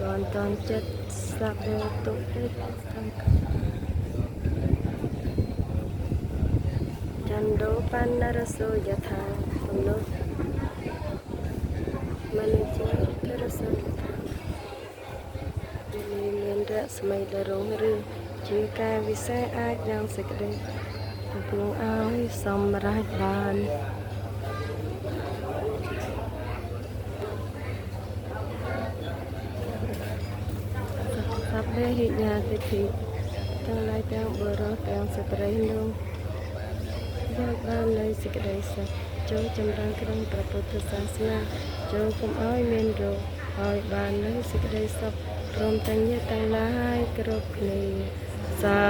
តនចិត្តស្លាប់លើទុកទេខាងចន្ទោបណ្ណរសូយថាទំនុមនុស្សរសូយថាមានរស្មីលរងឬជាការវិសេសអាចយ៉ាងសេចក្តីកំពុងឲ្យសម្រេចបានសព្វហិញ្ញាតិធិទាំងឡាយទាំងបុរសទាំងស្ត្រីនោះយកបាននៅសេចក្តីសុខចូលចម្រើនក្នុងព្រះពុទ្ធសាសនាចូលកុំឲ្យមានរោគឲ្យបាននៅសេចក្តីសុខព្រមទាំងញាតិទាំងឡាយគ្រប់គ្នាសា